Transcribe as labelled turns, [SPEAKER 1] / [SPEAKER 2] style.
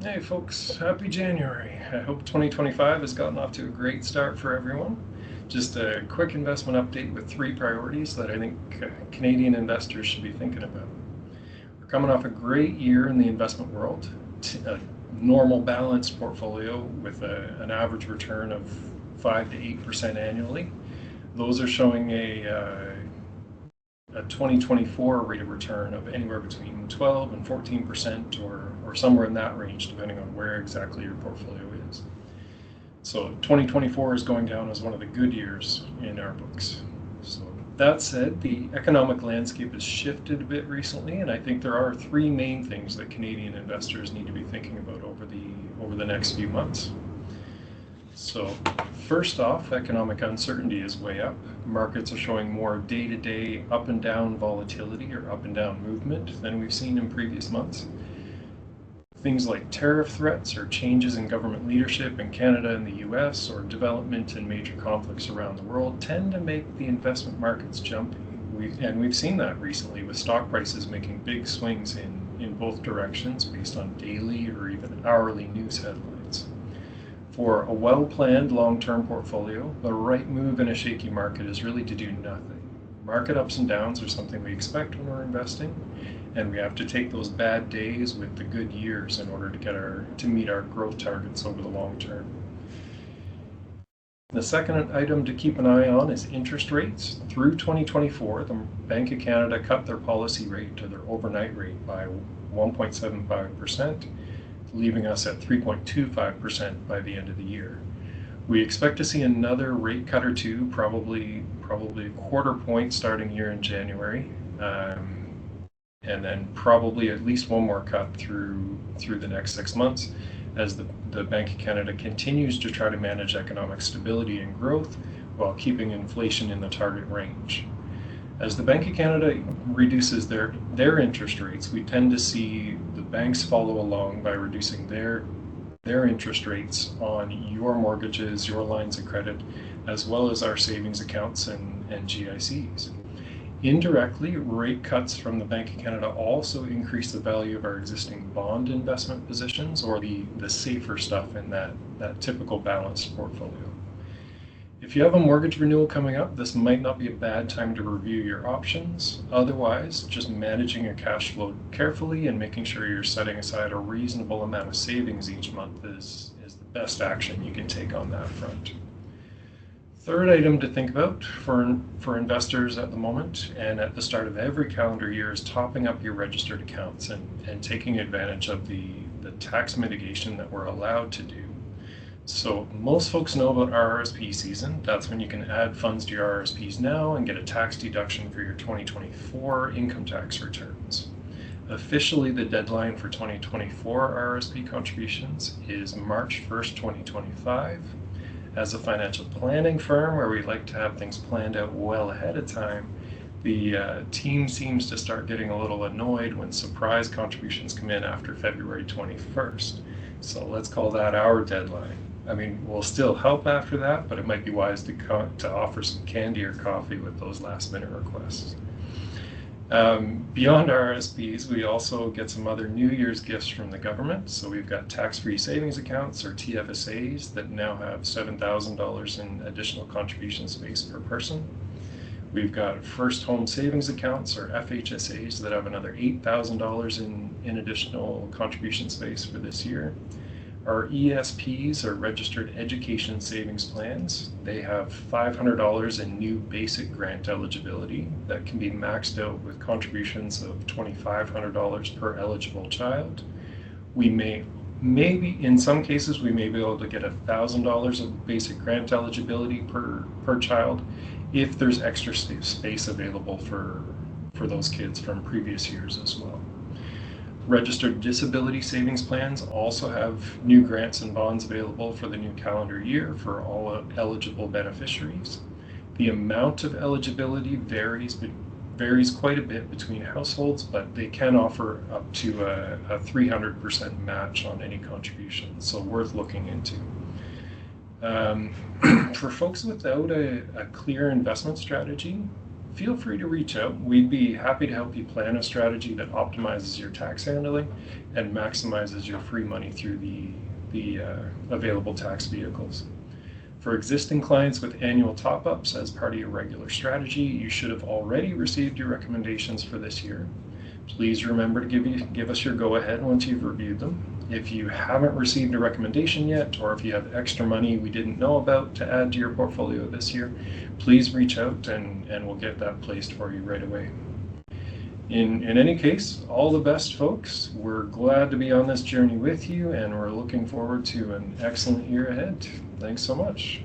[SPEAKER 1] Hey folks, happy January. I hope 2025 has gotten off to a great start for everyone. Just a quick investment update with three priorities that I think Canadian investors should be thinking about. We're coming off a great year in the investment world, a normal balanced portfolio with an average return of 5 to 8% annually. Those are showing a 2024 rate of return of anywhere between 12 and 14% or somewhere in that range, depending on where exactly your portfolio is. So 2024 is going down as one of the good years in our books. So that said, the economic landscape has shifted a bit recently, and I think there are three main things that Canadian investors need to be thinking about over the next few months. So first off, economic uncertainty is way up. Markets are showing more day-to-day up and down volatility or up and down movement than we've seen in previous months. Things like tariff threats or changes in government leadership in Canada and the US or development in major conflicts around the world tend to make the investment markets jumpy. We've seen that recently with stock prices making big swings in both directions based on daily or even hourly news headlines. For a well-planned long-term portfolio, the right move in a shaky market is really to do nothing. Market ups and downs are something we expect when we're investing, and we have to take those bad days with the good years in order to meet our growth targets over the long term. The second item to keep an eye on is interest rates. Through 2024, the Bank of Canada cut their policy rate to their overnight rate by 1.75%, leaving us at 3.25% by the end of the year. We expect to see another rate cut or two, probably a quarter point starting here in January, and then probably at least one more cut through the next 6 months as the Bank of Canada continues to try to manage economic stability and growth while keeping inflation in the target range. As the Bank of Canada reduces their interest rates, we tend to see the banks follow along by reducing their interest rates on your mortgages, your lines of credit, as well as our savings accounts and GICs. Indirectly, rate cuts from the Bank of Canada also increase the value of our existing bond investment positions, or the safer stuff in that typical balanced portfolio. If you have a mortgage renewal coming up, this might not be a bad time to review your options. Otherwise, just managing your cash flow carefully and making sure you're setting aside a reasonable amount of savings each month is the best action you can take on that front. Third item to think about for investors at the moment and at the start of every calendar year is topping up your registered accounts and taking advantage of the tax mitigation that we're allowed to do. So most folks know about RRSP season. That's when you can add funds to your RRSPs now and get a tax deduction for your 2024 income tax returns. Officially, the deadline for 2024 RRSP contributions is March 1st, 2025. As a financial planning firm where we like to have things planned out well ahead of time, the team seems to start getting a little annoyed when surprise contributions come in after February 21st. So let's call that our deadline. I mean, we'll still help after that, but it might be wise to offer some candy or coffee with those last minute requests. Beyond RSPs, we also get some other New Year's gifts from the government. So we've got tax-free savings accounts, or TFSAs, that now have $7,000 in additional contribution space per person. We've got first home savings accounts, or FHSAs, that have another $8,000 in additional contribution space for this year. Our RESPs, or Registered Education Savings Plans, they have $500 in new basic grant eligibility that can be maxed out with contributions of $2,500 per eligible child. Maybe in some cases, we may be able to get $1,000 of basic grant eligibility per child if there's extra space available for those kids from previous years as well. Registered disability savings plans also have new grants and bonds available for the new calendar year for all eligible beneficiaries. The amount of eligibility varies quite a bit between households, but they can offer up to a 300% match on any contribution, so worth looking into. For folks without a clear investment strategy, feel free to reach out. We'd be happy to help you plan a strategy that optimizes your tax handling and maximizes your free money through the available tax vehicles. For existing clients with annual top-ups as part of your regular strategy, you should have already received your recommendations for this year. Please remember to give us your go-ahead once you've reviewed them. If you haven't received a recommendation yet, or if you have extra money we didn't know about to add to your portfolio this year, please reach out and we'll get that placed for you right away. In any case, all the best, folks. We're glad to be on this journey with you, and we're looking forward to an excellent year ahead. Thanks so much.